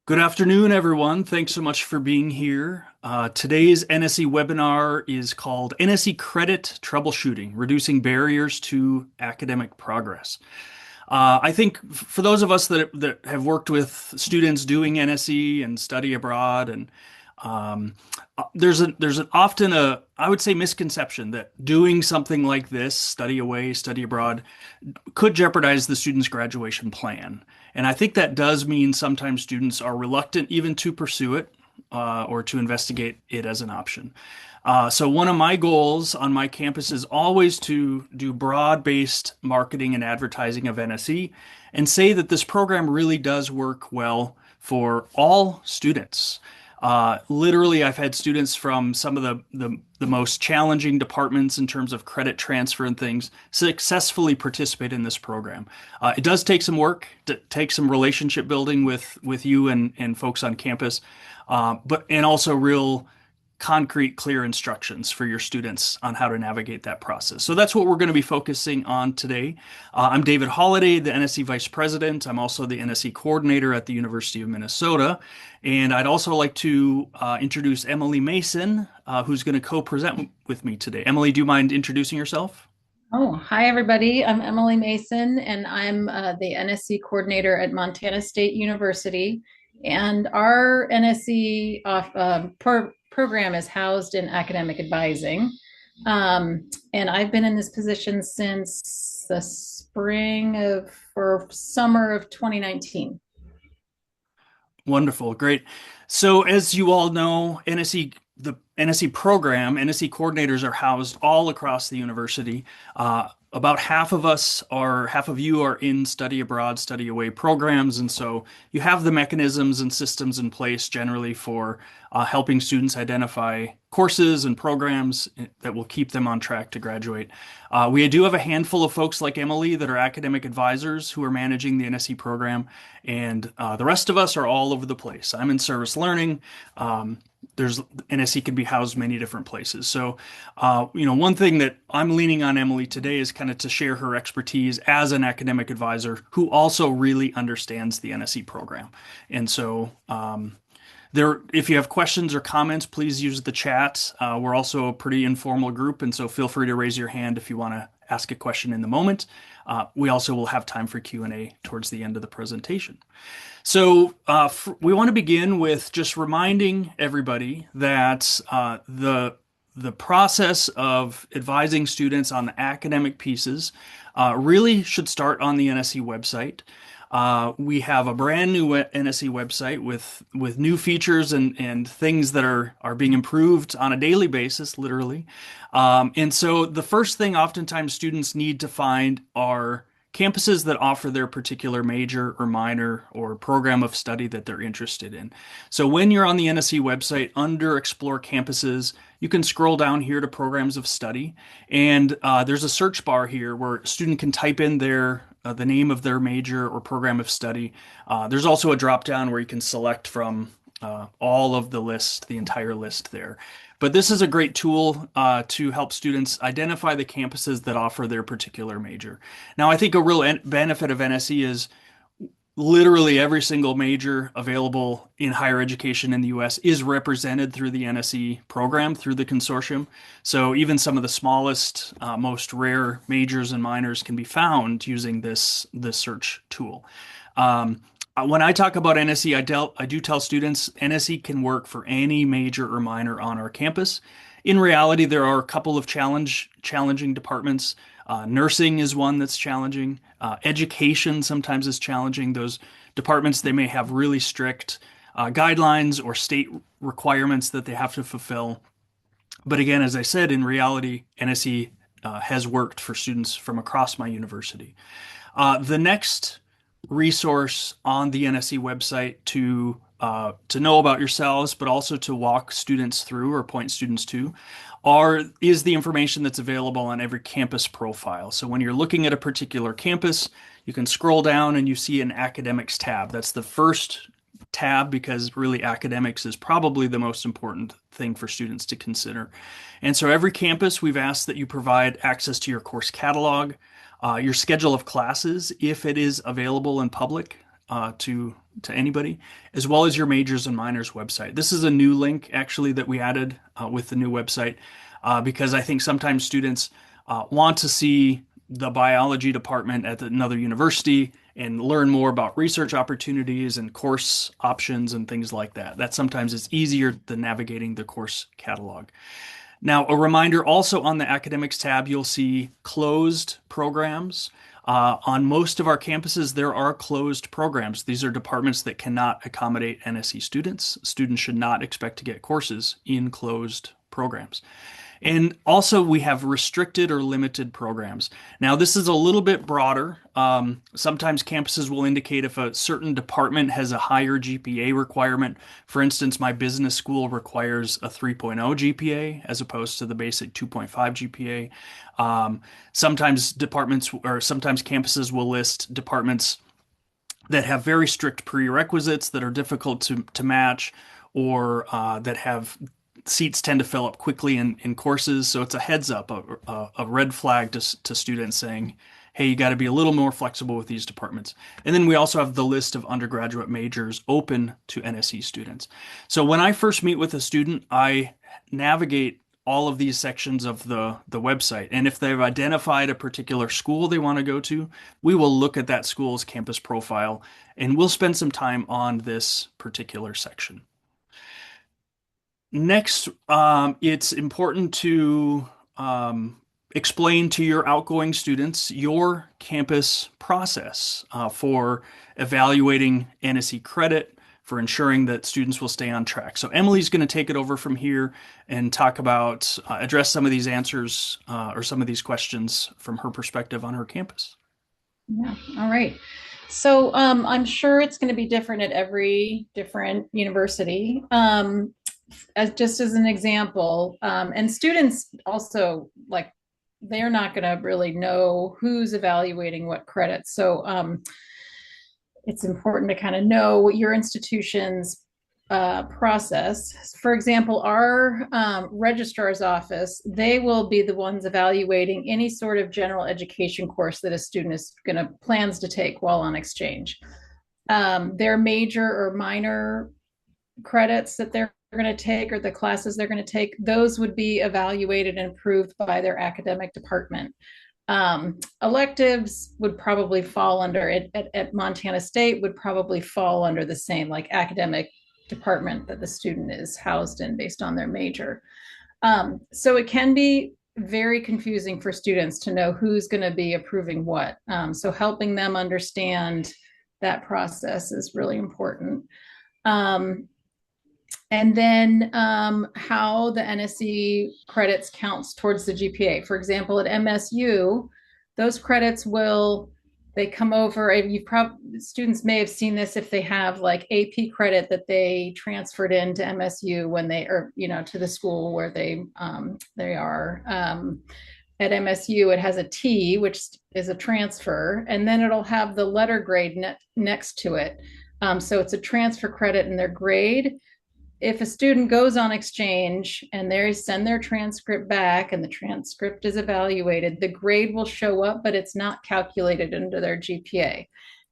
Good afternoon, everyone. Thanks so much for being here. Today's NSE webinar is called NSE Credit Troubleshooting, Reducing Barriers to Academic Progress. I think for those of us that have worked with students doing NSE and study abroad, and um, there's often I would say misconception that doing something like this, study away, study abroad, could jeopardize the student's graduation plan. And I think that does mean sometimes students are reluctant even to pursue it or to investigate it as an option. So one of my goals on my campus is always to do broad-based marketing and advertising of NSE and say that this program really does work well for all students. Literally, I've had students from some of the most challenging departments in terms of credit transfer and things successfully participate in this program. It does take some work, take some relationship building with you and folks on campus, and also real concrete, clear instructions for your students on how to navigate that process. So that's what we're going to be focusing on today. I'm David Holliday, the NSE Vice President. I'm also the NSE Coordinator at the University of Minnesota. And I'd also like to introduce Emily Mason, who's going to co-present with me today. Emily, do you mind introducing yourself? Oh, hi, everybody. I'm Emily Mason, and I'm the NSE coordinator at Montana State University. And our NSE program is housed in academic advising. And I've been in this position since the spring of or summer of 2019. Wonderful, great. So as you all know, the NSE program, NSE coordinators are housed all across the university. About half of you are in study abroad, study away programs, and so you have the mechanisms and systems in place generally for helping students identify courses and programs that will keep them on track to graduate. We do have a handful of folks like Emily that are academic advisors who are managing the NSE program, and the rest of us are all over the place. I'm in service learning. There's NSE can be housed many different places. So, one thing that I'm leaning on Emily today is kind of to share her expertise as an academic advisor who also really understands the NSE program. And so, if you have questions or comments, please use the chat. We're also a pretty informal group, and so feel free to raise your hand if you want to ask a question in the moment. We also will have time for Q&A towards the end of the presentation. So we want to begin with just reminding everybody that the process of advising students on the academic pieces really should start on the NSE website. We have a brand new NSE website with new features and things that are being improved on a daily basis, literally. And so the first thing oftentimes students need to find are campuses that offer their particular major or minor or program of study that they're interested in. So when you're on the NSE website under Explore Campuses, you can scroll down here to Programs of Study, and there's a search bar here where a student can type in the name of their major or program of study. There's also a drop down where you can select from all of the list, the entire list there. But this is a great tool to help students identify the campuses that offer their particular major. Now, I think a real benefit of NSE is literally every single major available in higher education in the US is represented through the NSE program, through the consortium. So even some of the smallest, most rare majors and minors can be found using this search tool. When I talk about NSE, I do tell students NSE can work for any major or minor on our campus. In reality, there are a couple of challenging departments. Nursing is one that's challenging. Education sometimes is challenging. Those departments, they may have really strict guidelines or state requirements that they have to fulfill. But again, as I said, in reality, NSE has worked for students from across my university. The next resource on the NSE website to know about yourselves, but also to walk students through or point students to, is the information that's available on every campus profile. So when you're looking at a particular campus, you can scroll down and you see an academics tab. That's the first tab because really academics is probably the most important thing for students to consider. And so every campus, we've asked that you provide access to your course catalog, your schedule of classes, if it is available in public, to anybody, as well as your majors and minors website. This is a new link actually that we added with the new website because I think sometimes students want to see the biology department at another university and learn more about research opportunities and course options and things like that. That sometimes is easier than navigating the course catalog. Now, a reminder also on the academics tab, you'll see closed programs. On most of our campuses, there are closed programs. These are departments that cannot accommodate NSE students. Students should not expect to get courses in closed programs. And also, we have restricted or limited programs. Now, this is a little bit broader. Sometimes campuses will indicate if a certain department has a higher GPA requirement. For instance, my business school requires a 3.0 GPA as opposed to the basic 2.5 GPA. Sometimes departments or sometimes campuses will list departments that have very strict prerequisites that are difficult to match or that have seats tend to fill up quickly in courses. So it's a heads up, a red flag to students saying, hey, you got to be a little more flexible with these departments. And then we also have the list of undergraduate majors open to NSE students. So when I first meet with a student, I navigate all of these sections of the website. And if they've identified a particular school they want to go to, we will look at that school's campus profile and we'll spend some time on this particular section. Next, it's important to explain to your outgoing students your campus process for evaluating NSE credit, for ensuring that students will stay on track. So Emily's going to take it over from here and talk about, address some of these answers or some of these questions from her perspective on her campus. Yeah. All right. So I'm sure it's going to be different at every different university. Just as an example, and students also like they're not going to really know who's evaluating what credits. So it's important to kind of know what your institution's process. For example, our registrar's office, they will be the ones evaluating any sort of general education course that a student is going to plans to take while on exchange. Their major or minor credits that they're going to take or the classes they're going to take, those would be evaluated and approved by their academic department. Electives would probably fall under at Montana State would probably fall under the same like academic department that the student is housed in based on their major. So it can be very confusing for students to know who's going to be approving what. So helping them understand that process is really important. And then how the NSE credits counts towards the GPA. For example, at MSU, those credits they come over. Students may have seen this if they have like AP credit that they transferred into MSU when to the school where they are. At MSU, it has a T, which is a transfer, and then it'll have the letter grade next to it. So it's a transfer credit in their grade. If a student goes on exchange and they send their transcript back and the transcript is evaluated, the grade will show up, but it's not calculated into their GPA.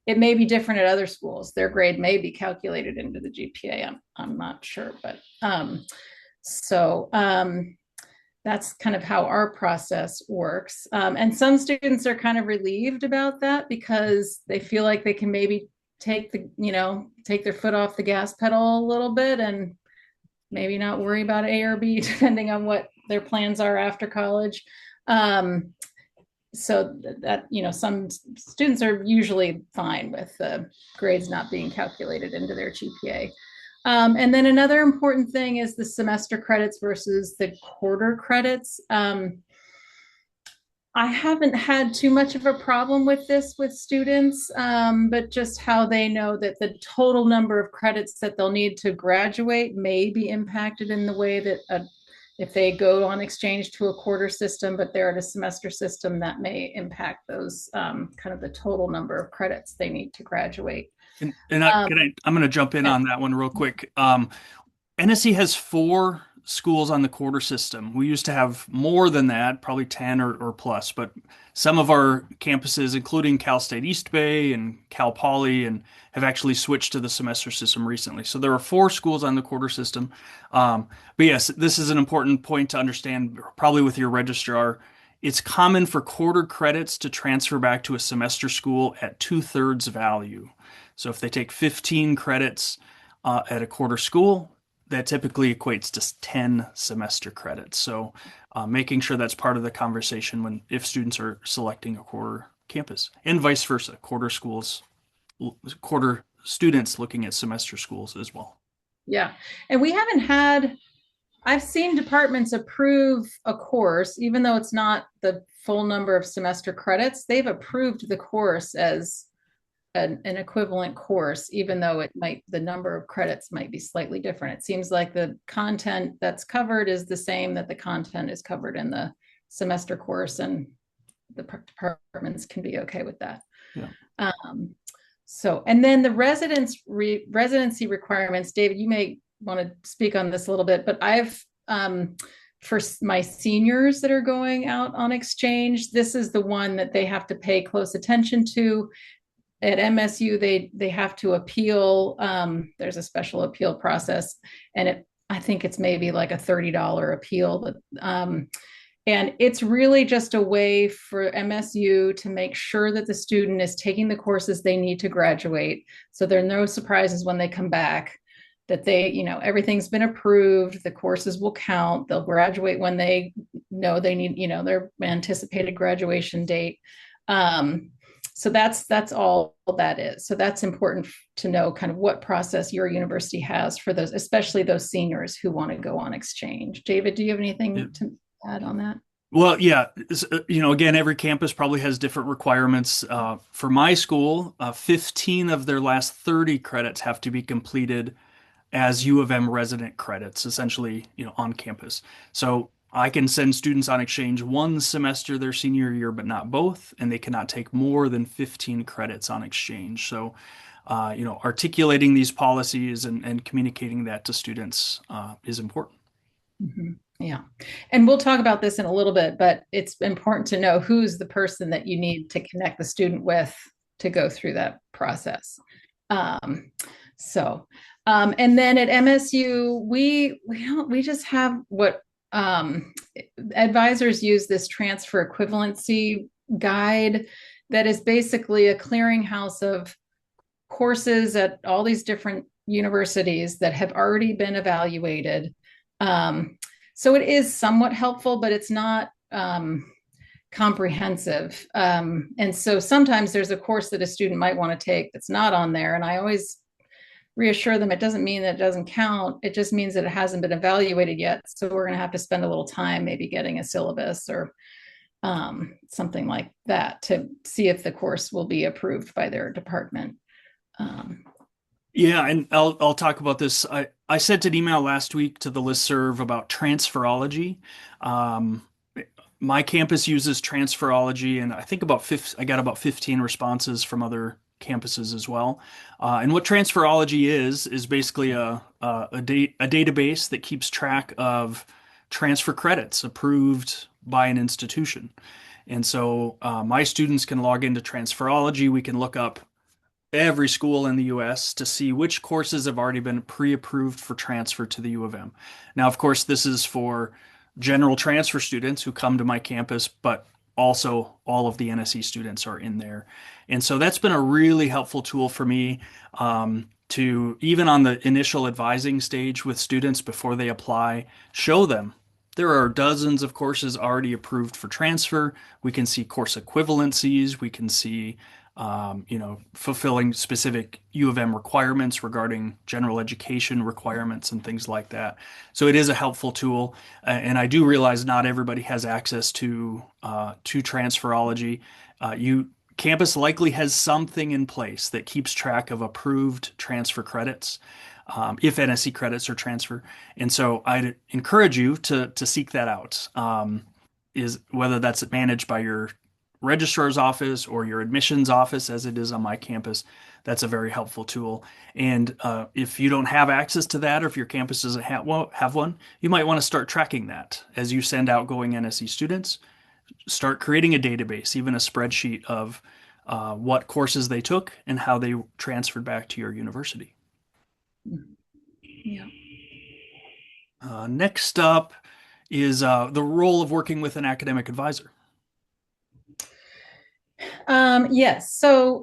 It may be different at other schools. Their grade may be calculated into the GPA. I'm not sure, but that's kind of how our process works. And some students are kind of relieved about that because they feel like they can maybe take their foot off the gas pedal a little bit and maybe not worry about A or B depending on what their plans are after college. So that some students are usually fine with the grades not being calculated into their GPA. And then another important thing is the semester credits versus the quarter credits. I haven't had too much of a problem with this with students, but just how they know that the total number of credits that they'll need to graduate may be impacted in the way that if they go on exchange to a quarter system, but they're at a semester system, that may impact those kind of the total number of credits they need to graduate. I'm going to jump in on that one real quick. NSE has 4 schools on the quarter system. We used to have more than that, probably 10 or plus, but some of our campuses, including Cal State East Bay and Cal Poly, and have actually switched to the semester system recently. So there are 4 schools on the quarter system. But yes, this is an important point to understand, probably with your registrar. It's common for quarter credits to transfer back to a semester school at 2/3 value. So if they take 15 credits at a quarter school, that typically equates to 10 semester credits. So making sure that's part of the conversation when if students are selecting a quarter campus, and vice versa, quarter students looking at semester schools as well. Yeah. And we haven't had, I've seen departments approve a course, even though it's not the full number of semester credits, they've approved the course as an equivalent course, even though the number of credits might be slightly different. It seems like the content that's covered is the same that the content is covered in the semester course, and the departments can be okay with that. Yeah. And then the residency requirements, David, you may want to speak on this a little bit, but I've for my seniors that are going out on exchange, this is the one that they have to pay close attention to. At MSU, they have to appeal. There's a special appeal process, and I think it's maybe like a $30 appeal, but and it's really just a way for MSU to make sure that the student is taking the courses they need to graduate. So there are no surprises when they come back, that everything's been approved, the courses will count, they'll graduate when they know they need, their anticipated graduation date. So that's all that is. So that's important to know kind of what process your university has for those, especially those seniors who want to go on exchange. David, do you have anything to add on that? Well, yeah, again, every campus probably has different requirements. For my school, 15 of their last 30 credits have to be completed as U of M resident credits, essentially, on campus. So I can send students on exchange one semester their senior year, but not both, and they cannot take more than 15 credits on exchange. So, articulating these policies and communicating that to students is important. Mm-hmm. Yeah. And we'll talk about this in a little bit, but it's important to know who's the person that you need to connect the student with to go through that process. And then at MSU, we just have what advisors use, this transfer equivalency guide that is basically a clearinghouse of courses at all these different universities that have already been evaluated. So it is somewhat helpful, but it's not comprehensive. And so sometimes there's a course that a student might want to take that's not on there. And I always reassure them it doesn't mean that it doesn't count. It just means that it hasn't been evaluated yet. So we're going to have to spend a little time maybe getting a syllabus or something like that to see if the course will be approved by their department. Yeah, and I'll talk about this. I sent an email last week to the listserv about transferology. My campus uses transferology, and I think I got about 15 responses from other campuses as well. And what transferology is basically a database that keeps track of transfer credits approved by an institution. And so my students can log into transferology. We can look up every school in the US to see which courses have already been pre-approved for transfer to the U of M. Now, of course, this is for general transfer students who come to my campus, but also all of the NSE students are in there. And so that's been a really helpful tool for me to, even on the initial advising stage with students before they apply, show them there are dozens of courses already approved for transfer. We can see course equivalencies. We can see fulfilling specific U of M requirements regarding general education requirements and things like that. So it is a helpful tool, and I do realize not everybody has access to transferology. Campus likely has something in place that keeps track of approved transfer credits, if NSE credits are transfer. And so I'd encourage you to seek that out. Is whether that's managed by your registrar's office or your admissions office, as it is on my campus, that's a very helpful tool. And if you don't have access to that, or if your campus doesn't have one, you might want to start tracking that as you send outgoing NSE students. Start creating a database, even a spreadsheet of what courses they took and how they transferred back to your university. Yeah. Next up is the role of working with an academic advisor. Yes. So,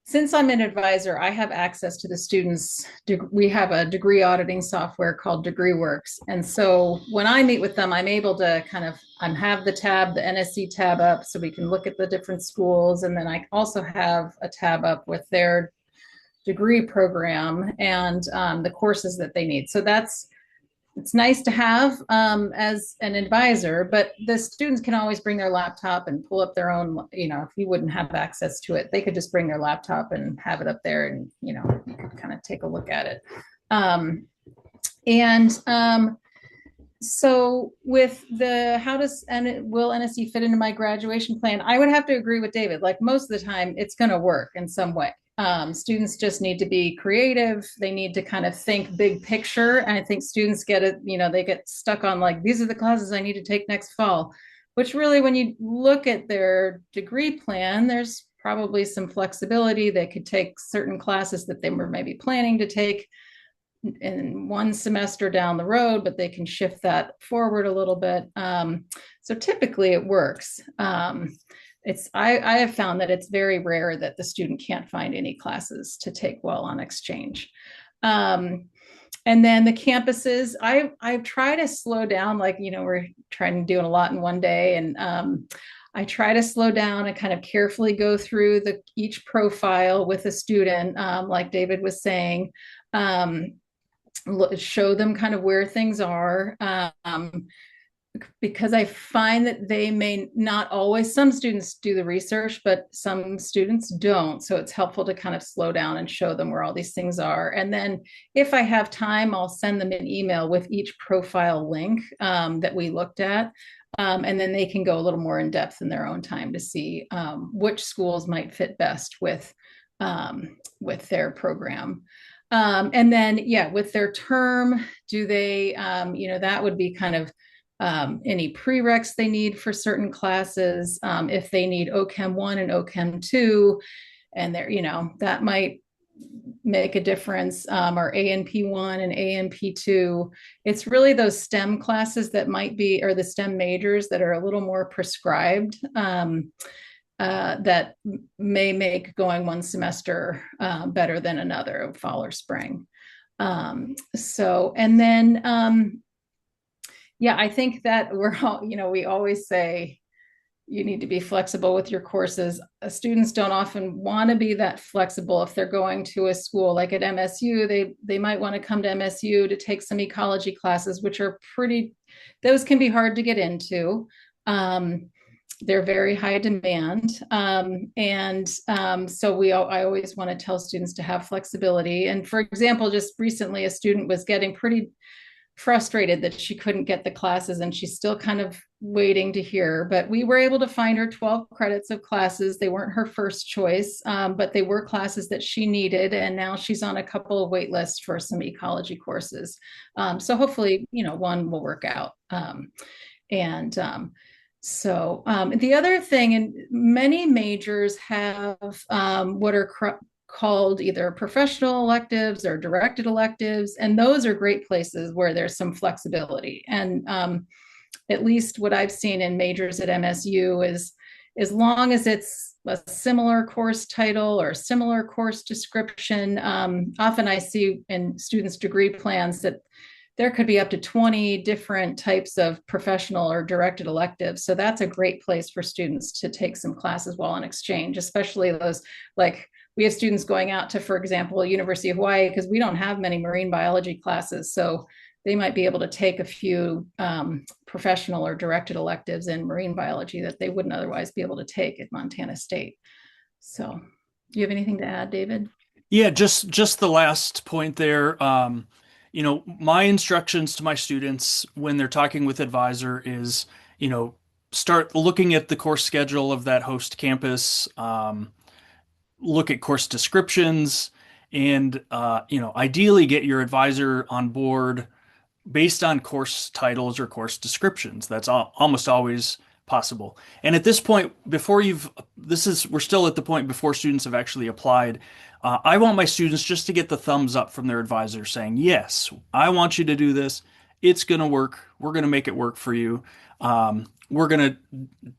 since I'm an advisor, I have access to the students. We have a degree auditing software called DegreeWorks. And so when I meet with them, I'm able to have the tab, the NSE tab up so we can look at the different schools. And then I also have a tab up with their degree program and the courses that they need. So it's nice to have as an advisor, but the students can always bring their laptop and pull up their own, if you wouldn't have access to it, they could just bring their laptop and have it up there and, you could kind of take a look at it. So with will NSE fit into my graduation plan? I would have to agree with David. Like most of the time, it's going to work in some way. Students just need to be creative. They need to kind of think big picture. And I think students get it, they get stuck on like, these are the classes I need to take next fall, which really, when you look at their degree plan, there's probably some flexibility. They could take certain classes that they were maybe planning to take in one semester down the road, but they can shift that forward a little bit. So typically it works. I have found that it's very rare that the student can't find any classes to take while on exchange. And then the campuses, I try to slow down, like, we're trying to do a lot in one day. And I try to slow down and kind of carefully go through each profile with a student, like David was saying, show them kind of where things are. Because I find that they may not always, some students do the research, but some students don't. So it's helpful to kind of slow down and show them where all these things are. And then if I have time, I'll send them an email with each profile link that we looked at. And then they can go a little more in depth in their own time to see which schools might fit best with their program. And then, with their term, do they, that would be kind of any prereqs they need for certain classes. If they need OChem 1 and OChem 2, and that might make a difference, or ANP 1 and ANP 2. It's really those STEM classes that might be, or the STEM majors that are a little more prescribed, that may make going one semester better than another, fall or spring. And then, I think that we're all, we always say you need to be flexible with your courses. Students don't often want to be that flexible if they're going to a school like at MSU. They might want to come to MSU to take some ecology classes, which are those can be hard to get into. They're very high demand. So I always want to tell students to have flexibility. And for example, just recently, a student was getting pretty frustrated that she couldn't get the classes, and she's still kind of waiting to hear, but we were able to find her 12 credits of classes. They weren't her first choice, but they were classes that she needed. And now she's on a couple of wait lists for some ecology courses. So hopefully, one will work out. So the other thing, and many majors have what are called either professional electives or directed electives, and those are great places where there's some flexibility. And at least what I've seen in majors at MSU is, as long as it's a similar course title or similar course description, often I see in students' degree plans that there could be up to 20 different types of professional or directed electives. So that's a great place for students to take some classes while on exchange, especially those, like, we have students going out to, for example, University of Hawaii, because we don't have many marine biology classes. So they might be able to take a few professional or directed electives in marine biology that they wouldn't otherwise be able to take at Montana State. So do you have anything to add, David? Yeah, just the last point there. My instructions to my students when they're talking with advisor is, start looking at the course schedule of that host campus, look at course descriptions, and ideally get your advisor on board based on course titles or course descriptions. That's almost always possible. And at this point, we're still at the point before students have actually applied. I want my students just to get the thumbs up from their advisor saying, yes, I want you to do this. It's going to work. We're going to make it work for you. We're going to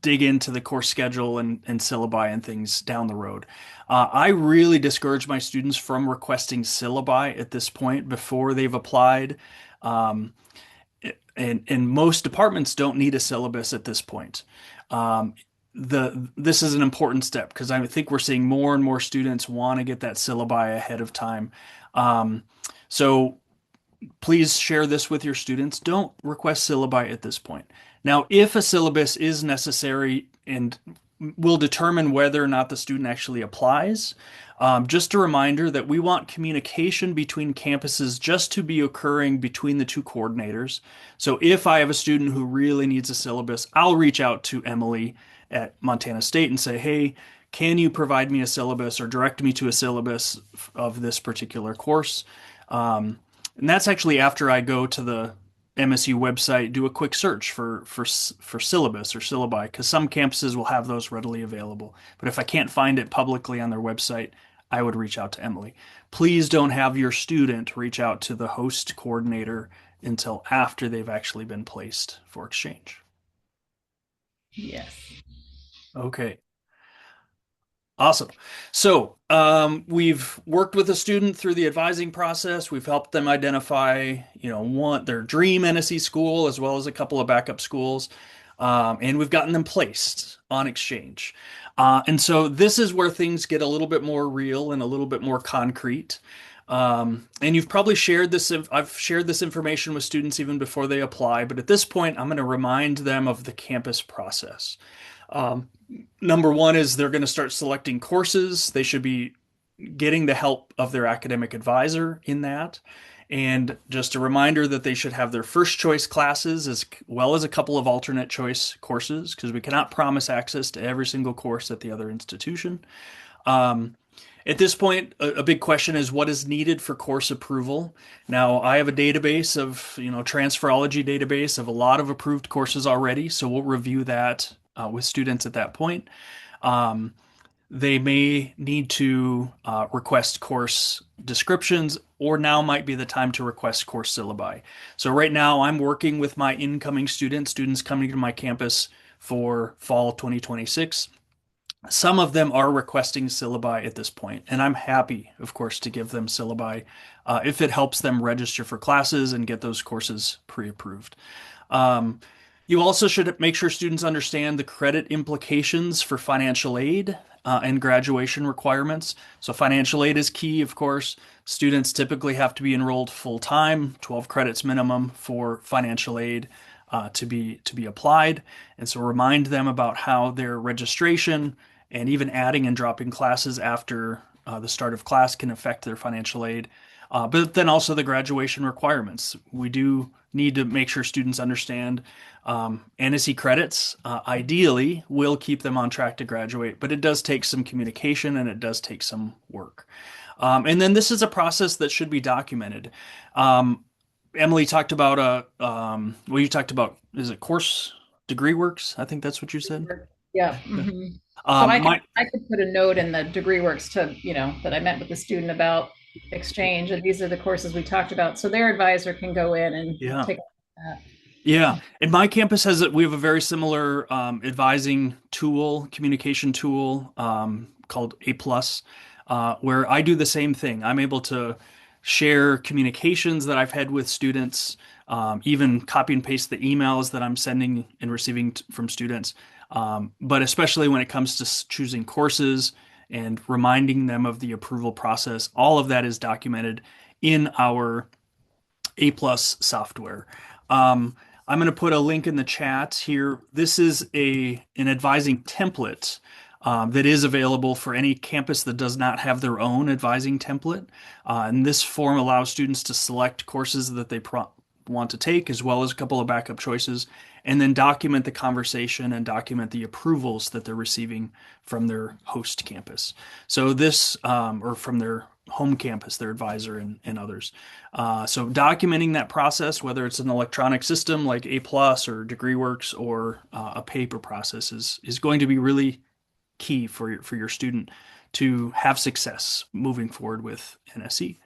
dig into the course schedule and syllabi and things down the road. I really discourage my students from requesting syllabi at this point before they've applied. Um, and most departments don't need a syllabus at this point. Um, this is an important step because I think we're seeing more and more students want to get that syllabi ahead of time. Um, so please share this with your students. Don't request syllabi at this point. Now, if a syllabus is necessary and will determine whether or not the student actually applies, just a reminder that we want communication between campuses just to be occurring between the two coordinators. So if I have a student who really needs a syllabus, I'll reach out to Emily at Montana State and say, hey, can you provide me a syllabus or direct me to a syllabus of this particular course? And that's actually after I go to the MSU website, do a quick search for syllabus or syllabi, because some campuses will have those readily available. But if I can't find it publicly on their website, I would reach out to Emily. Please don't have your student reach out to the host coordinator until after they've actually been placed for exchange. Yes. Okay. Awesome. So we've worked with a student through the advising process. We've helped them identify, their dream NSE school as well as a couple of backup schools, and we've gotten them placed on exchange. And so this is where things get a little bit more real and a little bit more concrete. And you've probably shared this. I've shared this information with students even before they apply, but at this point, I'm going to remind them of the campus process. Number one is they're going to start selecting courses. They should be getting the help of their academic advisor in that. And just a reminder that they should have their first choice classes as well as a couple of alternate choice courses because we cannot promise access to every single course at the other institution. At this point, a big question is what is needed for course approval. Now, I have a database of, transferology database of a lot of approved courses already, so we'll review that with students at that point. They may need to request course descriptions, or now might be the time to request course syllabi. So right now, I'm working with my incoming students coming to my campus for fall 2026. Some of them are requesting syllabi at this point, and I'm happy, of course, to give them syllabi if it helps them register for classes and get those courses pre-approved. You also should make sure students understand the credit implications for financial aid and graduation requirements. So financial aid is key, of course. Students typically have to be enrolled full-time, 12 credits minimum for financial aid to be applied. And so remind them about how their registration and even adding and dropping classes after the start of class can affect their financial aid. But then also the graduation requirements. We do need to make sure students understand NSE credits ideally will keep them on track to graduate, but it does take some communication and it does take some work. And then this is a process that should be documented. Emily talked about you talked about, is it course degree works? I think that's what you said. Yeah. Mm-hmm. So I could put a note in the degree works to, that I met with the student about exchange, and these are the courses we talked about. So their advisor can go in and take that. Yeah. And my campus we have a very similar advising tool, communication tool called A+, where I do the same thing. I'm able to share communications that I've had with students, even copy and paste the emails that I'm sending and receiving from students. But especially when it comes to choosing courses and reminding them of the approval process, all of that is documented in our A+ software. I'm going to put a link in the chat here. This is an advising template that is available for any campus that does not have their own advising template. And this form allows students to select courses that want to take, as well as a couple of backup choices, and then document the conversation and document the approvals that they're receiving from their host campus. So this, or from their home campus, their advisor and others. So documenting that process, whether it's an electronic system like A Plus or DegreeWorks or a paper process, is going to be really key for your student to have success moving forward with NSE.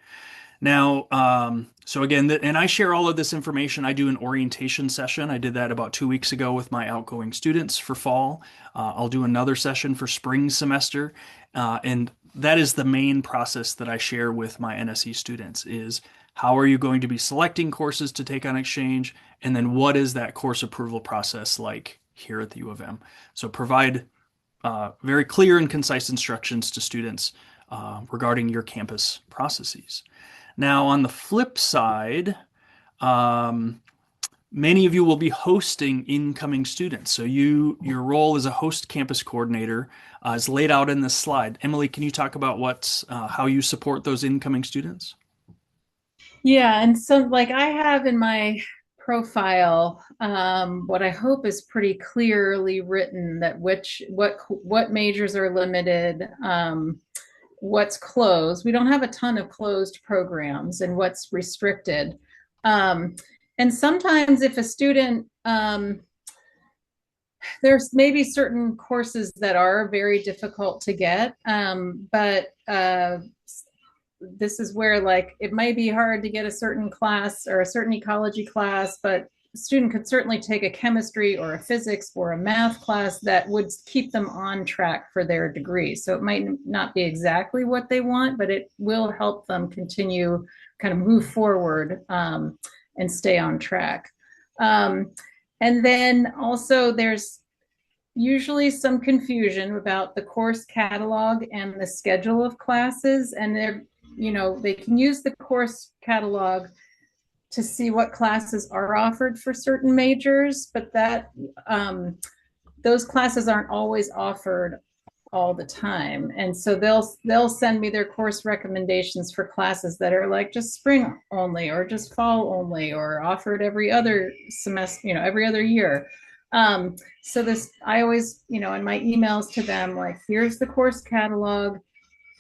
Now, so again, and I share all of this information. I do an orientation session. I did that about 2 weeks ago with my outgoing students for fall. I'll do another session for spring semester. And that is the main process that I share with my NSE students is how are you going to be selecting courses to take on exchange? And then what is that course approval process like here at the U of M? So provide very clear and concise instructions to students regarding your campus processes. Now, on the flip side, many of you will be hosting incoming students. So your role as a host campus coordinator is laid out in this slide. Emily, can you talk about how you support those incoming students? Yeah, and so like I have in my profile, what I hope is pretty clearly written that what majors are limited, what's closed. We don't have a ton of closed programs and what's restricted. And sometimes if a student, there's maybe certain courses that are very difficult to get, but this is where like it might be hard to get a certain class or a certain ecology class, but a student could certainly take a chemistry or a physics or a math class that would keep them on track for their degree. So it might not be exactly what they want, but it will help them continue, kind of move forward and stay on track. And then also there's usually some confusion about the course catalog and the schedule of classes, and they can use the course catalog to see what classes are offered for certain majors, but those classes aren't always offered all the time. And so they'll send me their course recommendations for classes that are like just spring only or just fall only or offered every other semester, every other year. So I always, in my emails to them, like, here's the course catalog,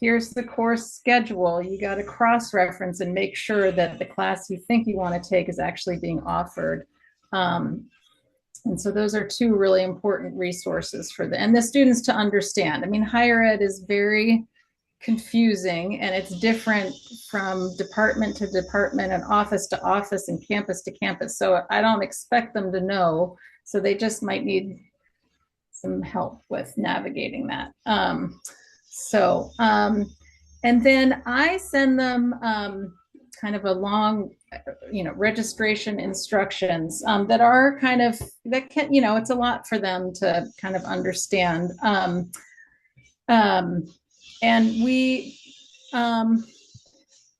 here's the course schedule. You got to cross-reference and make sure that the class you think you want to take is actually being offered. And so those are two really important resources for the students to understand. I mean, higher ed is very confusing and it's different from department to department and office to office and campus to campus. So I don't expect them to know. So they just might need some help with navigating that. And then I send them kind of a long, registration instructions that are kind of, that can, it's a lot for them to kind of understand.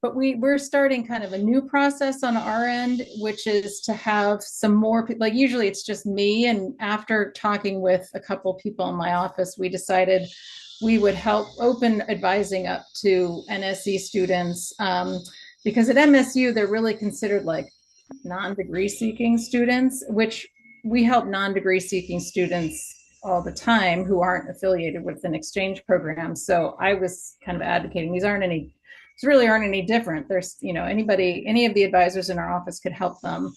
But we're starting kind of a new process on our end, which is to have some more people. Like usually it's just me, and after talking with a couple people in my office, we decided we would help open advising up to NSE students, because at MSU they're really considered like non-degree seeking students, which we help non-degree seeking students all the time who aren't affiliated with an exchange program. So I was kind of advocating these really aren't any different. There's, any of the advisors in our office could help them.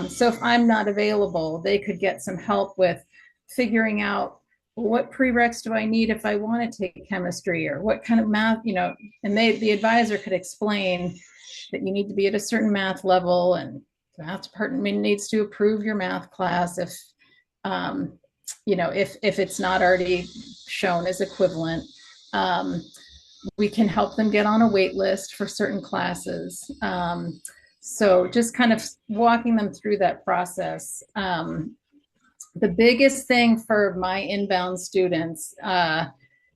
So if I'm not available, they could get some help with figuring out what prereqs do I need if I want to take chemistry, or what kind of math, and the advisor could explain that you need to be at a certain math level, and the math department needs to approve your math class if it's not already shown as equivalent. We can help them get on a wait list for certain classes. So just kind of walking them through that process. The biggest thing for my inbound students, and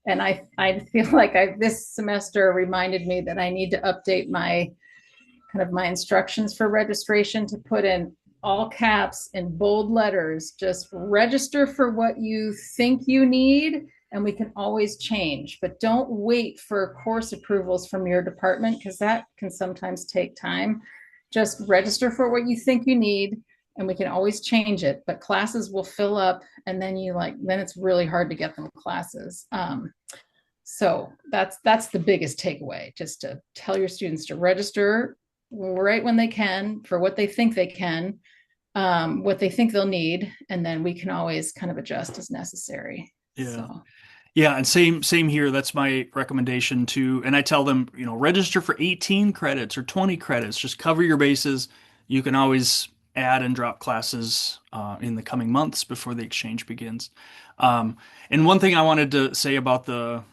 I feel like this semester reminded me that I need to update my instructions for registration to put in all caps in bold letters, just register for what you think you need, and we can always change, but don't wait for course approvals from your department, because that can sometimes take time. just register for what you think you need, and we can always change it. But classes will fill up, and then it's really hard to get them classes. So that's the biggest takeaway, just to tell your students to register right when they can for what they think they can, what they think they'll need, and then we can always kind of adjust as necessary. Yeah. So Yeah, and same here. That's my recommendation too. And I tell them, register for 18 credits or 20 credits. Just cover your bases. You can always add and drop classes in the coming months before the exchange begins. And one thing I wanted to say about the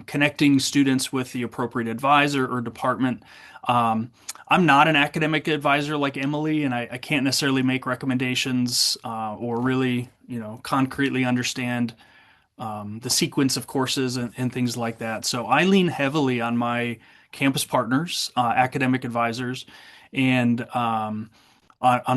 connecting students with the appropriate advisor or department. I'm not an academic advisor like Emily, and I can't necessarily make recommendations or really, concretely understand the sequence of courses and things like that. So I lean heavily on my campus partners, academic advisors, and on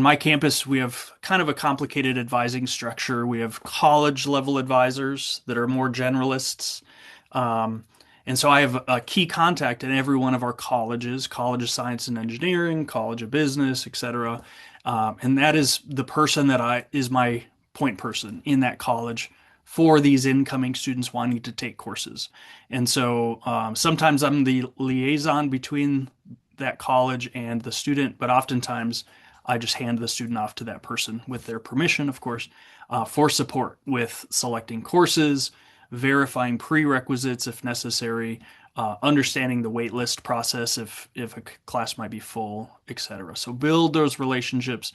my campus, we have kind of a complicated advising structure. We have college level advisors that are more generalists. Um, and so I have a key contact in every one of our colleges, College of Science and Engineering, College of Business, etc. And that is the person is my point person in that college for these incoming students wanting to take courses. And so sometimes I'm the liaison between that college and the student, but oftentimes I just hand the student off to that person with their permission, of course, for support with selecting courses, verifying prerequisites if necessary, understanding the wait list process if a class might be full, etc. So build those relationships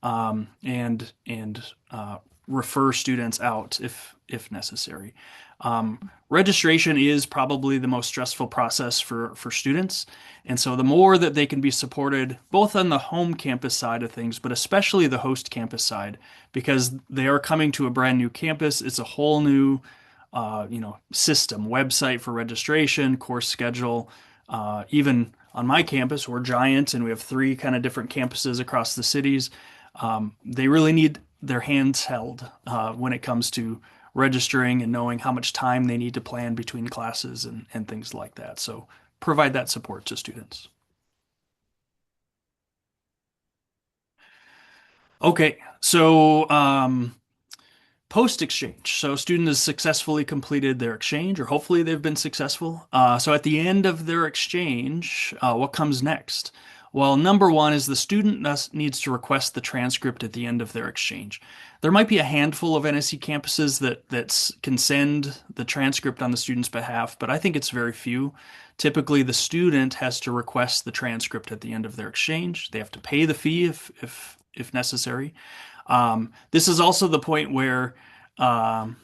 and refer students out if necessary. Registration is probably the most stressful process for students. And so the more that they can be supported, both on the home campus side of things, but especially the host campus side, because they are coming to a brand new campus. It's a whole new, system, website for registration, course schedule. Even on my campus, we're giant and we have three kind of different campuses across the cities. They really need their hands held when it comes to registering and knowing how much time they need to plan between classes and things like that. So provide that support to students. Okay, so post exchange. So student has successfully completed their exchange, or hopefully they've been successful. So at the end of their exchange, what comes next? Well, number one is the student needs to request the transcript at the end of their exchange. There might be a handful of NSE campuses that can send the transcript on the student's behalf, but I think it's very few. Typically, the student has to request the transcript at the end of their exchange. They have to pay the fee if necessary. This is also the point where, um,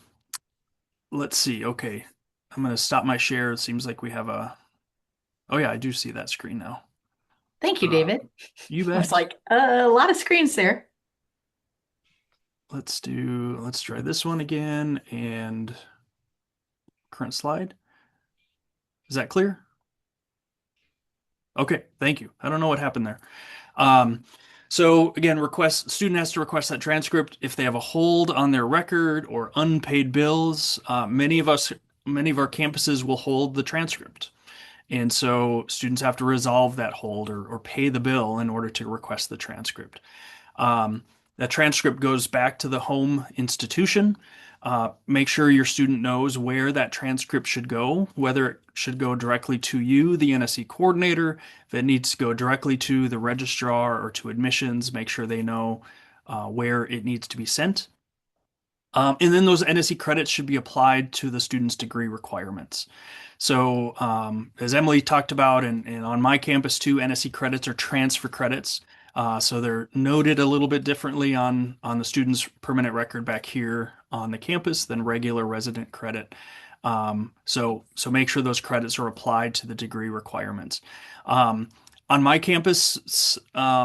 let's see. Okay, I'm going to stop my share. It seems like we have oh yeah, I do see that screen now. Thank you, Uh, David. you I was bet. like, a lot of screens there. Let's try this one again and current slide. Is that clear? Okay, thank you. I don't know what happened there. Um, so again, student has to request that transcript if they have a hold on their record or unpaid bills. Many of our campuses will hold the transcript. And so students have to resolve that hold or pay the bill in order to request the transcript. Um, that transcript goes back to the home institution. Make sure your student knows where that transcript should go, whether it should go directly to you, the NSE coordinator, if it needs to go directly to the registrar or to admissions, make sure they know where it needs to be sent. And then those NSE credits should be applied to the student's degree requirements. So, as Emily talked about, and on my campus too, NSE credits are transfer credits. So they're noted a little bit differently on the student's permanent record back here on the campus than regular resident credit. So make sure those credits are applied to the degree requirements. On my campus,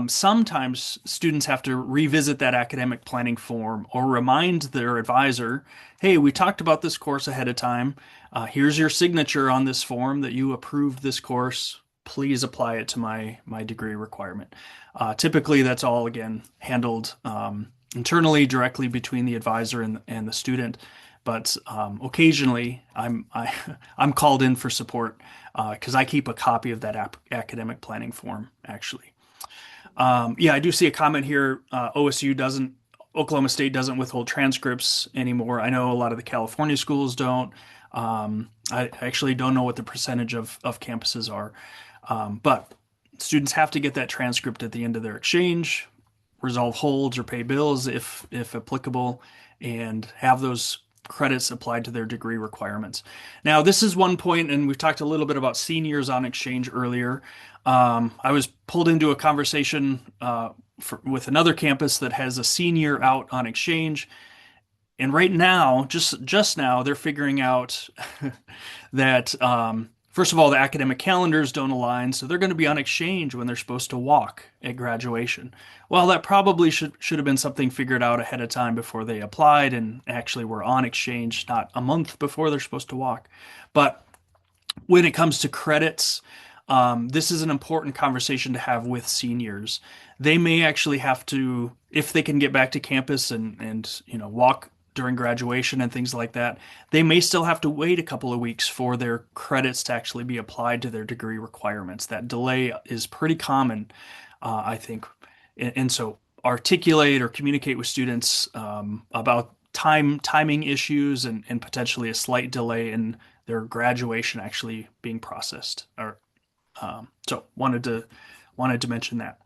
sometimes students have to revisit that academic planning form or remind their advisor, hey, we talked about this course ahead of time. Here's your signature on this form that you approved this course. Please apply it to my degree requirement. Typically, that's all, again, handled internally directly between the advisor and the student. But occasionally, I'm called in for support because I keep a copy of that academic planning form, actually. Yeah, I do see a comment here. Oklahoma State doesn't withhold transcripts anymore. I know a lot of the California schools don't. I actually don't know what the percentage of campuses are. But students have to get that transcript at the end of their exchange, resolve holds or pay bills if applicable, and have those credits applied to their degree requirements. Now, this is one point, and we've talked a little bit about seniors on exchange earlier. I was pulled into a conversation with another campus that has a senior out on exchange, and right now, just now, they're figuring out that first of all, the academic calendars don't align, so they're going to be on exchange when they're supposed to walk at graduation. Well, that probably should have been something figured out ahead of time before they applied and actually were on exchange, not a month before they're supposed to walk. But when it comes to credits, this is an important conversation to have with seniors. They may actually have to, if they can get back to campus and walk during graduation and things like that, they may still have to wait a couple of weeks for their credits to actually be applied to their degree requirements. That delay is pretty common, I think. And so articulate or communicate with students about timing issues and potentially a slight delay in their graduation actually being processed. Or so wanted to mention that.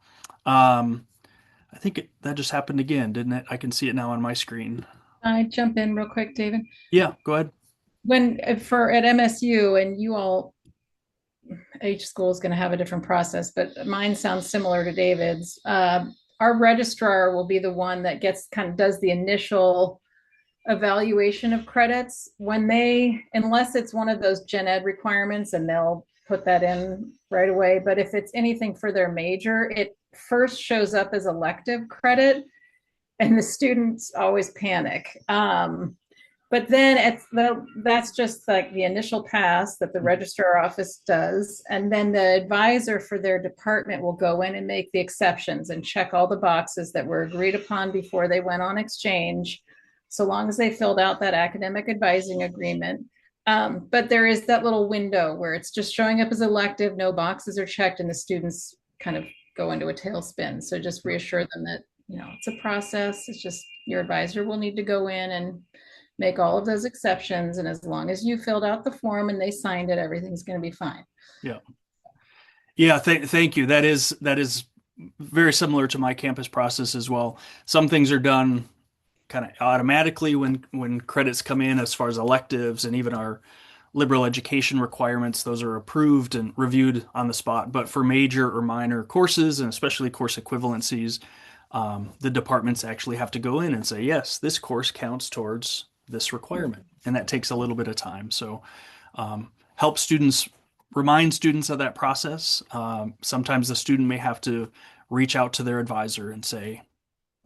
I think that just happened again, didn't it? I can see it now on my screen. I jump in real quick, David. Yeah, go ahead. When for at MSU, and you all, each school is going to have a different process, but mine sounds similar to David's. Our registrar will be the one that gets kind of does the initial evaluation of credits when unless it's one of those gen ed requirements, and they'll put that in right away. But if it's anything for their major, it first shows up as elective credit, and the students always panic. But then that's just like the initial pass that the registrar office does. And then the advisor for their department will go in and make the exceptions and check all the boxes that were agreed upon before they went on exchange, so long as they filled out that academic advising agreement. But there is that little window where it's just showing up as elective, no boxes are checked, and the students kind of go into a tailspin. So just reassure them that, it's a process. It's just your advisor will need to go in and make all of those exceptions. And as long as you filled out the form and they signed it, everything's going to be fine. Yeah. Yeah. Thank you. That is very similar to my campus process as well. Some things are done kind of automatically when credits come in, as far as electives and even our liberal education requirements, those are approved and reviewed on the spot. But for major or minor courses, and especially course equivalencies, the departments actually have to go in and say, yes, this course counts towards this requirement. And that takes a little bit of time. So help students, remind students of that process. Sometimes the student may have to reach out to their advisor and say,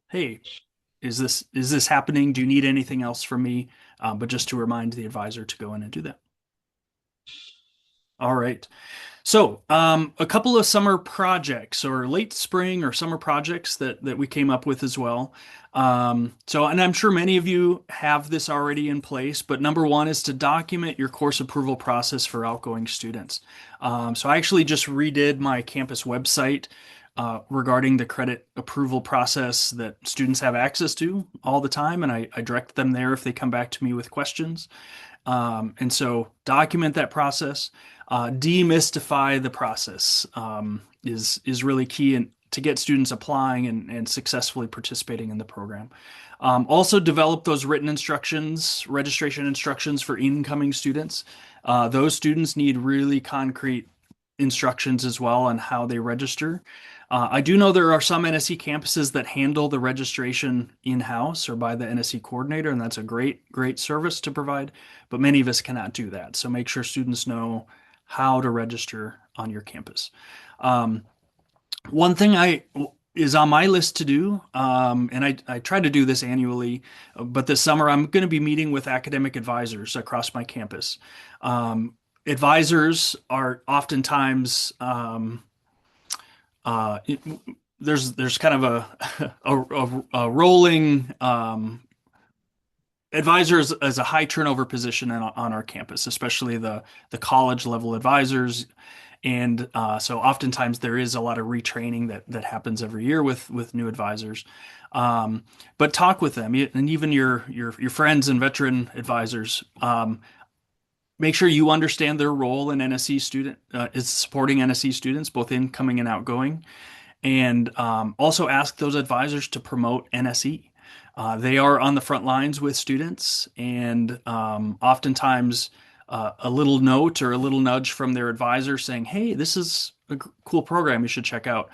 hey, is this happening? Do you need anything else from me? But just to remind the advisor to go in and do that. All right. So, a couple of summer projects or late spring or summer projects that we came up with as well. And I'm sure many of you have this already in place, but number one is to document your course approval process for outgoing students. So I actually just redid my campus website regarding the credit approval process that students have access to all the time, and I direct them there if they come back to me with questions. And so document that process. Demystify the process is really key to get students applying and successfully participating in the program. Also develop those written instructions, registration instructions for incoming students. Those students need really concrete instructions as well on how they register. I do know there are some NSE campuses that handle the registration in-house or by the NSE coordinator, and that's a great service to provide, but many of us cannot do that. So make sure students know how to register on your campus. One thing is on my list to do, and I try to do this annually, but this summer I'm going to be meeting with academic advisors across my campus. Advisors are oftentimes there's kind of a rolling advisors as a high turnover position on our campus, especially the college level advisors. And so oftentimes there is a lot of retraining that happens every year with new advisors. But talk with them, and even your friends and veteran advisors. Make sure you understand their role in NSE student is supporting NSE students, both incoming and outgoing, and also ask those advisors to promote NSE. They are on the front lines with students, and oftentimes a little note or a little nudge from their advisor saying, "Hey, this is a cool program you should check out."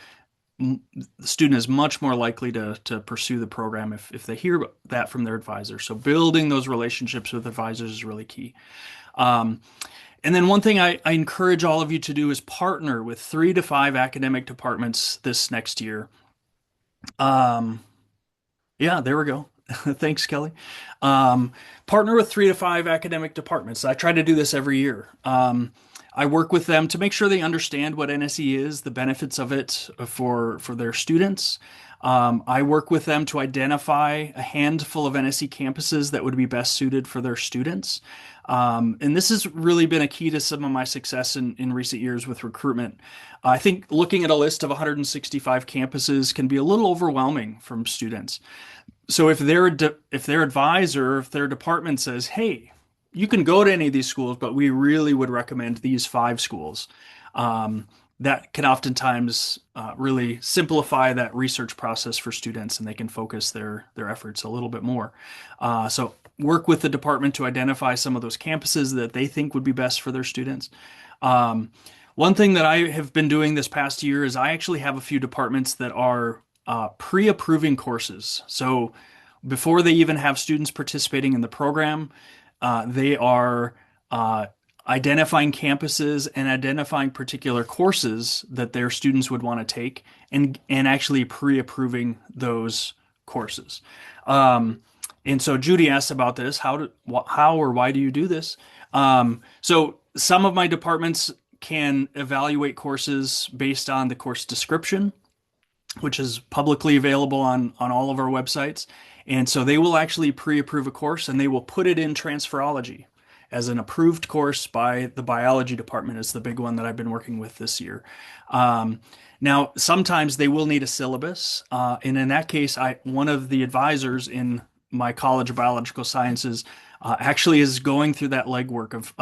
The student is much more likely to pursue the program if they hear that from their advisor. So building those relationships with advisors is really key. Um, and then one thing I encourage all of you to do is partner with 3 to 5 academic departments this next year. Um, yeah, there we go. Thanks, Kelly. Partner with 3 to 5 academic departments. I try to do this every year. I work with them to make sure they understand what NSE is, the benefits of it for their students. I work with them to identify a handful of NSE campuses that would be best suited for their students. And this has really been a key to some of my success in recent years with recruitment. I think looking at a list of 165 campuses can be a little overwhelming from students. So if their advisor, if their department says, "Hey, you can go to any of these schools, but we really would recommend these 5 schools," that can oftentimes really simplify that research process for students, and they can focus their efforts a little bit more. So work with the department to identify some of those campuses that they think would be best for their students. One thing that I have been doing this past year is I actually have a few departments that are pre-approving courses. So before they even have students participating in the program, they are identifying campuses and identifying particular courses that their students would want to take, and actually pre-approving those courses. And so Judy asked about this. How or why do you do this? So some of my departments can evaluate courses based on the course description, which is publicly available on all of our websites. And so they will actually pre-approve a course, and they will put it in transferology as an approved course by the biology department. Is the big one that I've been working with this year. Now, sometimes they will need a syllabus. And in that case, one of the advisors in my College of Biological Sciences actually is going through that legwork of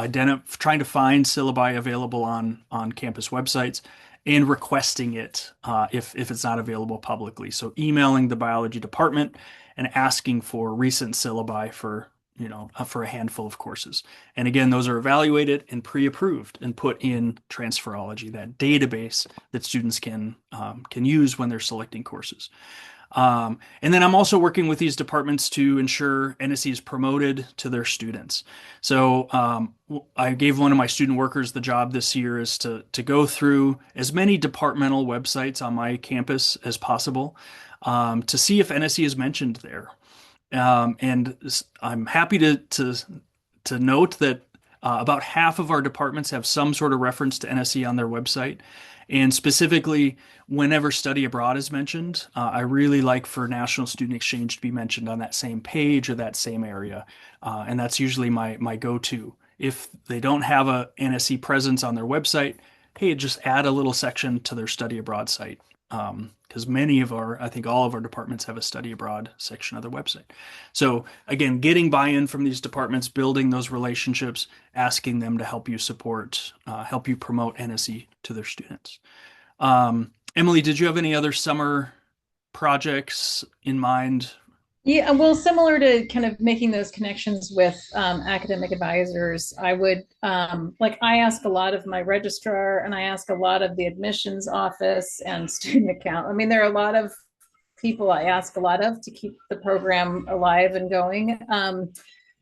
trying to find syllabi available on campus websites and requesting it if it's not available publicly. So emailing the biology department and asking for recent syllabi for a handful of courses. And again, those are evaluated and pre-approved and put in transferology, that database that students can use when they're selecting courses. And then I'm also working with these departments to ensure NSE is promoted to their students. So I gave one of my student workers the job this year is to go through as many departmental websites on my campus as possible to see if NSE is mentioned there. And I'm happy to note that about half of our departments have some sort of reference to NSE on their website. And specifically, whenever study abroad is mentioned, I really like for National Student Exchange to be mentioned on that same page or that same area. And that's usually my go-to. If they don't have a NSE presence on their website, hey, just add a little section to their study abroad site. Because I think all of our departments have a study abroad section of their website. So again, getting buy-in from these departments, building those relationships, asking them to help you help you promote NSE to their students. Emily, did you have any other summer projects in mind? Yeah, well, similar to kind of making those connections with academic advisors, I would I ask a lot of my registrar, and I ask a lot of the admissions office and student account. I mean, there are a lot of people I ask a lot of to keep the program alive and going.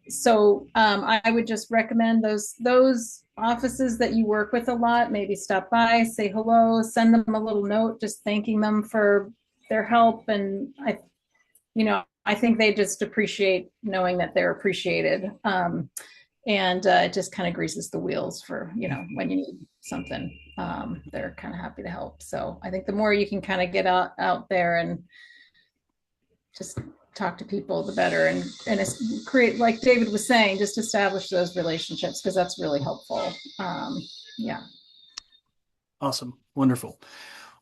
So I would just recommend those offices that you work with a lot. Maybe stop by, say hello, send them a little note, just thanking them for their help, and I think they just appreciate knowing that they're appreciated. And it just kind of greases the wheels for, when you need something, they're kind of happy to help. So I think the more you can kind of get out there and just talk to people, the better. And create, like David was saying, just establish those relationships, because that's really helpful. Yeah. Awesome. Wonderful.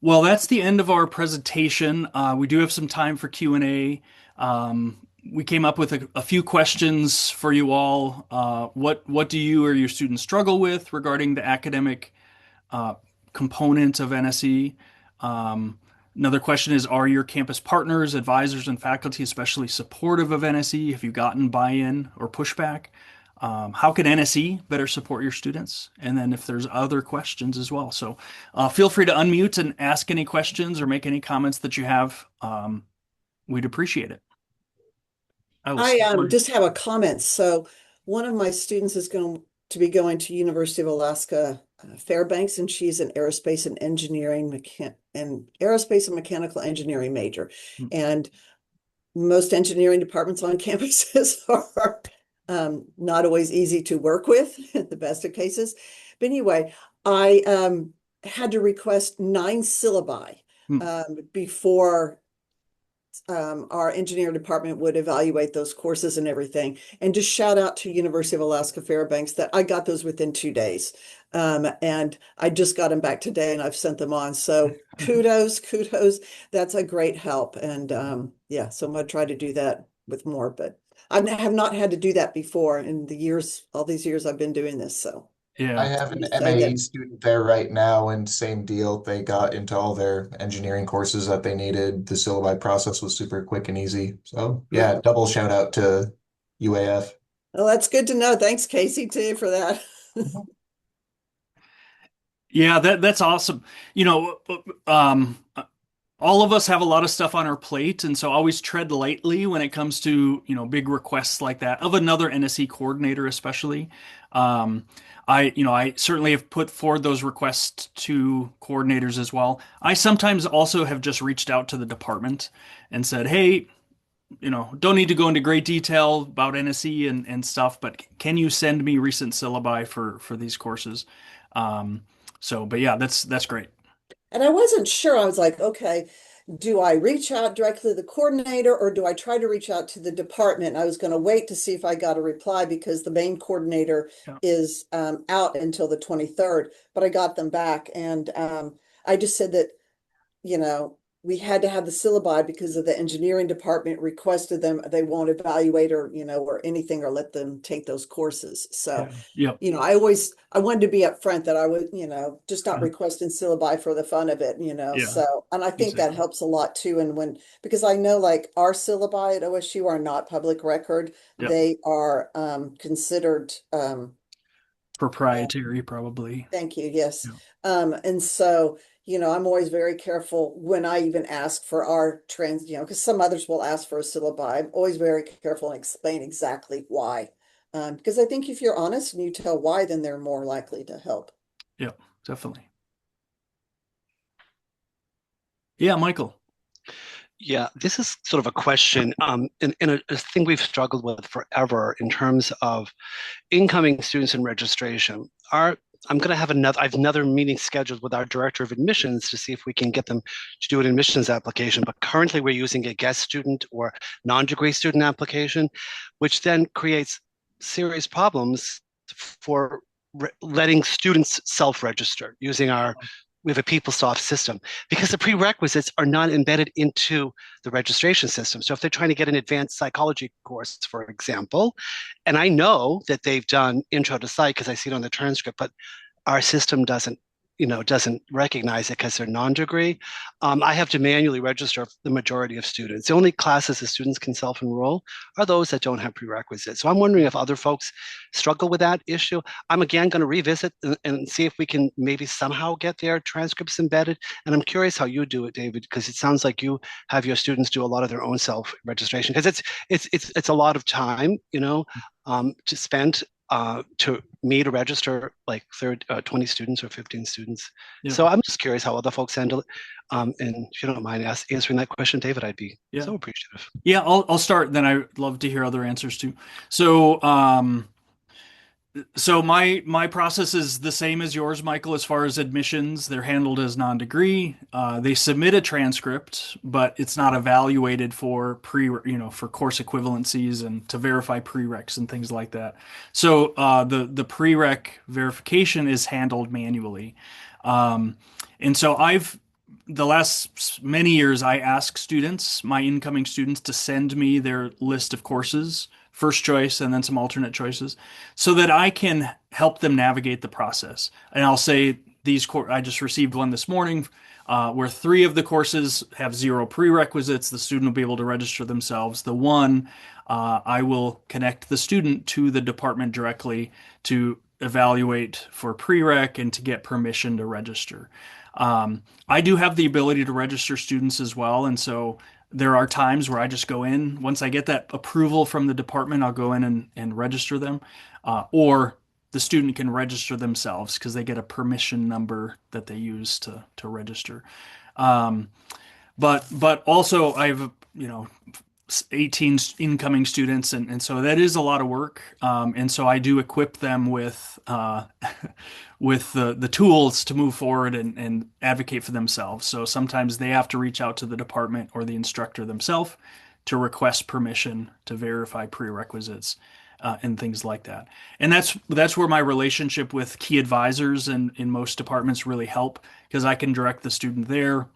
Well, that's the end of our presentation. We do have some time for Q&A. We came up with a few questions for you all. What do you or your students struggle with regarding the academic uh, component of NSE? Um, Another question is, are your campus partners, advisors, and faculty especially supportive of NSE? Have you gotten buy-in or pushback? How can NSE better support your students? And then if there's other questions as well. So feel free to unmute and ask any questions or make any comments that you have. We'd appreciate it. I will I start. just have a comment. So one of my students is going to be going to University of Alaska Fairbanks, and she's an aerospace and aerospace and mechanical engineering major. Hmm. And most engineering departments on campuses are not always easy to work with at the best of cases. But anyway, I had to request 9 syllabi Hmm. before our engineering department would evaluate those courses and everything. And just shout out to University of Alaska Fairbanks that I got those within 2 days. And I just got them back today and I've sent them on. So kudos. That's a great help. And yeah, so I'm going to try to do that with more, but I have not had to do that before in all these years I've been doing this. So I Yeah. have an just say MAE that. student there right now, and same deal. They got into all their engineering courses that they needed. The syllabi process was super quick and easy. So yeah, double shout out to UAF. Well, that's good to know. Thanks, Casey, too, for that. Yeah, that's awesome. You know, all of us have a lot of stuff on our plate, and so always tread lightly when it comes to, big requests like that of another NSE coordinator, especially. I certainly have put forward those requests to coordinators as well. I sometimes also have just reached out to the department and said, hey, don't need to go into great detail about NSE and stuff, but can you send me recent syllabi for these courses? But yeah, that's great. And I wasn't sure. I was like, okay, do I reach out directly to the coordinator or do I try to reach out to the department? I was going to wait to see if I got a reply because the main coordinator Yeah. is out until the 23rd, but I got them back. And I just said that, you know, we had to have the syllabi because of the engineering department requested them. They won't evaluate or anything or let them take those courses. So, Yeah. Yep. I wanted to be upfront that I would, just not Uh, requesting syllabi for the fun of it, Yeah, so, and I think that exactly. helps a lot too. And because I know like our syllabi at OSU are not public record, Yep. they are considered, Proprietary, probably. thank you. Yes. Yeah. And so, I'm always very careful when I even ask for our because some others will ask for a syllabi. I'm always very careful and explain exactly why. Because I think if you're honest and you tell why, then they're more likely to help. Yep. Definitely. Yeah, Michael. Yeah, this is sort of a question, and a thing we've struggled with forever in terms of incoming students and registration. I'm going to have another meeting scheduled with our director of admissions to see if we can get them to do an admissions application. But currently, we're using a guest student or non-degree student application, which then creates serious problems for letting students self-register using we have a PeopleSoft system because the prerequisites are not embedded into the registration system. So if they're trying to get an advanced psychology course, for example, and I know that they've done intro to psych because I see it on the transcript, but our system doesn't recognize it because they're non-degree. I have to manually register the majority of students. The only classes the students can self-enroll are those that don't have prerequisites. So I'm wondering if other folks struggle with that issue. I'm again going to revisit and see if we can maybe somehow get their transcripts embedded. And I'm curious how you do it, David, because it sounds like you have your students do a lot of their own self-registration because it's a lot of time, to spend to me to register like 20 students or 15 students. Yeah. So I'm just curious how other folks handle it. And if you don't mind answering that question, David, I'd be so appreciative. Yeah, I'll start. Then I'd love to hear other answers too. So, So my process is the same as yours, Michael, as far as admissions. They're handled as non-degree. They submit a transcript, but it's not evaluated for for course equivalencies and to verify prereqs and things like that. So the prereq verification is handled manually. Um, and so the last many years, I ask students, my incoming students, to send me their list of courses, first choice, and then some alternate choices, so that I can help them navigate the process. And I'll say I just received one this morning where three of the courses have zero prerequisites. The student will be able to register themselves. The one, I will connect the student to the department directly to evaluate for prereq and to get permission to register. I do have the ability to register students as well, and so there are times where I just go in. Once I get that approval from the department, I'll go in and register them. Or the student can register themselves because they get a permission number that they use to register. Um, but also I have 18 incoming students, and so that is a lot of work. And so I do equip them with with the tools to move forward and advocate for themselves. So sometimes they have to reach out to the department or the instructor themselves to request permission to verify prerequisites and things like that. And that's where my relationship with key advisors in most departments really help, because I can direct the student there.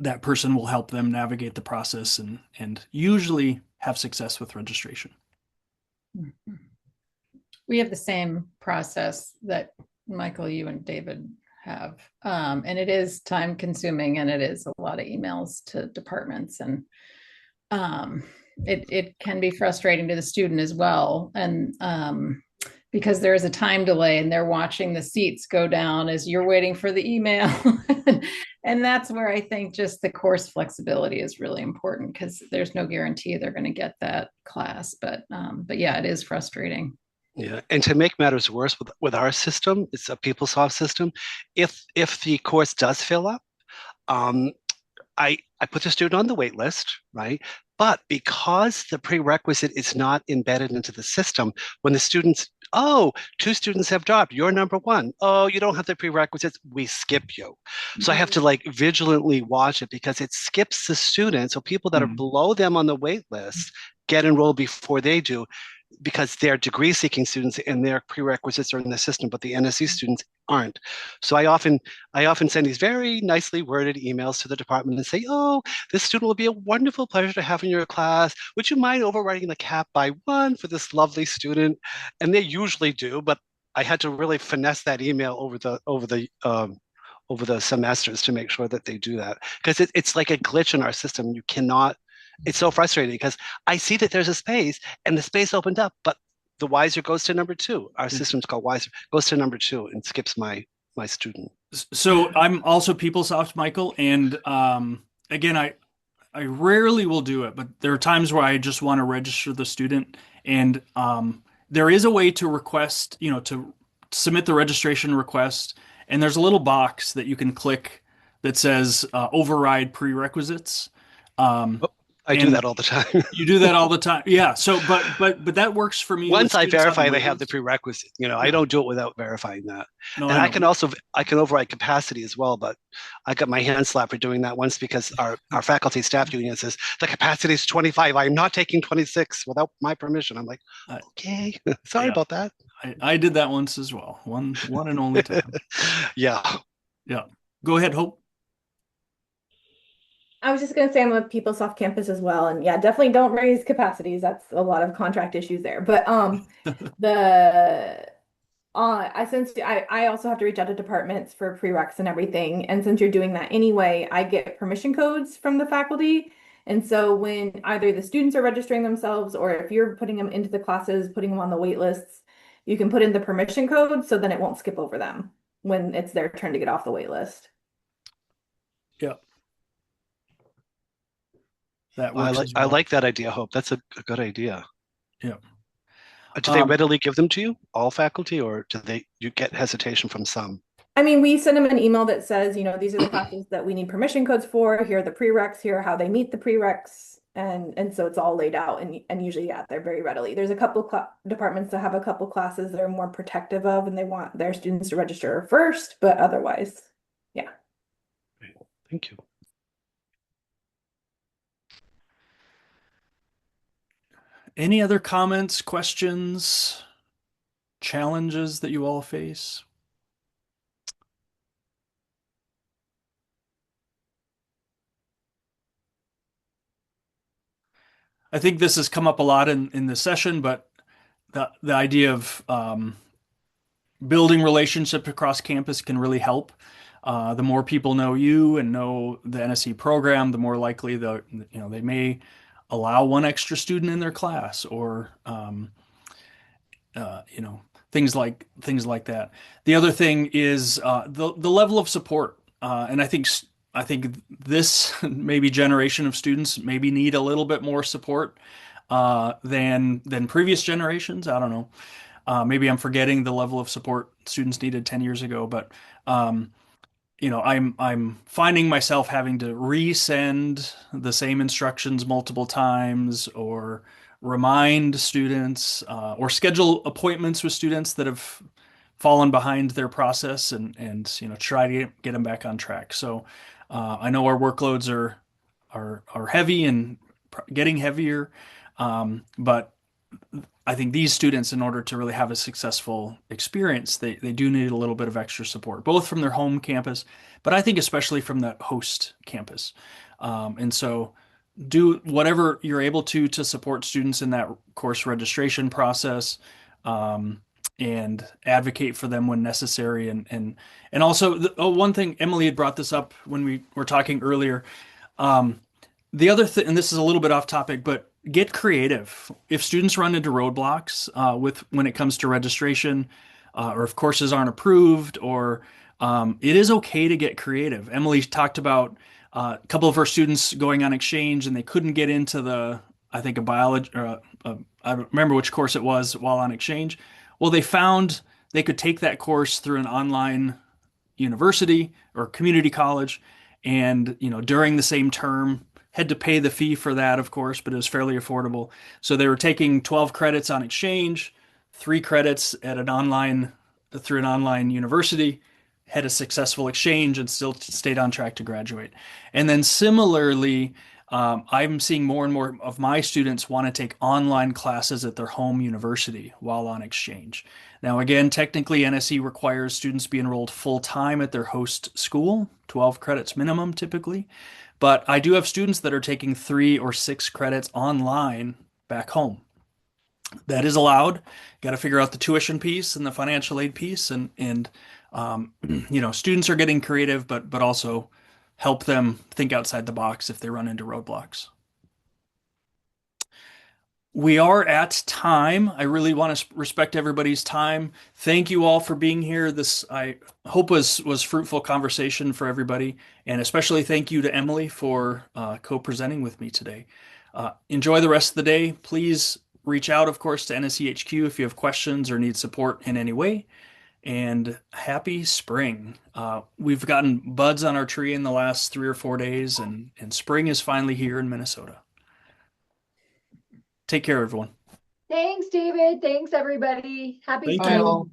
That person will help them navigate the process and usually have success with registration. We have the same process that Michael, you and David have. And it is time consuming, and it is a lot of emails to departments, and it can be frustrating to the student as well. And because there is a time delay and they're watching the seats go down as you're waiting for the email. And that's where I think just the course flexibility is really important, because there's no guarantee they're going to get that class. But yeah, it is frustrating. Yeah, and to make matters worse with our system, it's a PeopleSoft system. If the course does fill up, um, I put the student on the wait list, right? But because the prerequisite is not embedded into the system, when the students, oh, two students have dropped, you're number one. Oh, you don't have the prerequisites, we skip you. So I have to like vigilantly watch it, because it skips the students. So people that are below them on the wait list get enrolled before they do, because they're degree seeking students and their prerequisites are in the system, but the NSE students aren't. So I often send these very nicely worded emails to the department and say, oh, this student will be a wonderful pleasure to have in your class. Would you mind overriding the cap by one for this lovely student? And they usually do, but I had to really finesse that email over the semesters to make sure that they do that, because it's like a glitch in our system. You cannot. It's so frustrating because I see that there's a space and the space opened up, but the Wiser goes to number two. Our system's called Wiser, goes to number two and skips my student. So I'm also PeopleSoft, Michael, and again, I rarely will do it, but there are times where I just want to register the student, and there is a way to request, to submit the registration request, and there's a little box that you can click that says override prerequisites. I do that all the time. You do that all the time. Yeah. So, but that works for me. Once I verify they have the prerequisite, I don't do it without verifying that. No, and I can override capacity as well, but I got my hand slapped for doing that once, because our faculty staff union says the capacity is 25. I'm not taking 26 without my permission. I'm like, okay, sorry about that. I did that once as well. One and only time. Yeah. Yeah. Go ahead, Hope. I was just going to say I'm a PeopleSoft campus as well. And yeah, definitely don't raise capacities. That's a lot of contract issues there. But I also have to reach out to departments for prereqs and everything. And since you're doing that anyway, I get permission codes from the faculty. And so when either the students are registering themselves, or if you're putting them into the classes, putting them on the wait lists, you can put in the permission code so then it won't skip over them when it's their turn to get off the wait list. Yeah. I like that idea, Hope. That's a good idea. Yeah. Do they readily give them to you, all faculty, or you get hesitation from some? I mean, we send them an email that says, these are the classes that we need permission codes for. Here are the prereqs. Here are how they meet the prereqs. And so it's all laid out, and usually, yeah, they're very readily. There's a couple departments that have a couple classes that are more protective of, and they want their students to register first, but otherwise, yeah. Thank you. Any other comments, questions, challenges that you all face? I think this has come up a lot in the session, but the idea of building relationship across campus can really help. The more people know you and know the NSE program, the more likely they may allow one extra student in their class, or you know, things like that. The other thing is the level of support, and I think this maybe generation of students maybe need a little bit more support than previous generations. I don't know. Maybe I'm forgetting the level of support students needed 10 years ago, but I'm finding myself having to resend the same instructions multiple times, or remind students, or schedule appointments with students that have fallen behind their process, and try to get them back on track. So I know our workloads are heavy and getting heavier, but I think these students, in order to really have a successful experience, they do need a little bit of extra support, both from their home campus, but I think especially from that host campus. And so do whatever you're able to support students in that course registration process, and advocate for them when necessary. And also, one thing, Emily had brought this up when we were talking earlier. Um, the other thing, and this is a little bit off topic, but get creative. If students run into roadblocks with when it comes to registration, or if courses aren't approved, or it is okay to get creative. Emily talked about a couple of her students going on exchange, and they couldn't get into I think a biology, or I don't remember which course it was while on exchange. Well, they found they could take that course through an online university or community college, and during the same term had to pay the fee for that, of course, but it was fairly affordable. So they were taking 12 credits on exchange, 3 credits at an online through an online university, had a successful exchange, and still stayed on track to graduate. And then similarly, I'm seeing more and more of my students want to take online classes at their home university while on exchange. Now, again, technically, NSE requires students be enrolled full time at their host school, 12 credits minimum typically. But I do have students that are taking 3 or 6 credits online back home. That is allowed. Got to figure out the tuition piece and the financial aid piece, and students are getting creative, but also help them think outside the box if they run into roadblocks. We are at time. I really want to respect everybody's time. Thank you all for being here. This, I hope, was fruitful conversation for everybody, and especially thank you to Emily for co-presenting with me today. Enjoy the rest of the day. Please reach out, of course, to NSEHQ if you have questions or need support in any way. And happy spring. We've gotten buds on our tree in the last 3 or 4 days, and spring is finally here in Minnesota. Take care, everyone. Thanks, David. Thanks, everybody. Happy Thank spring. you. All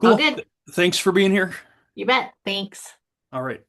Cool. good. Thanks for being here. You bet. Thanks. All right.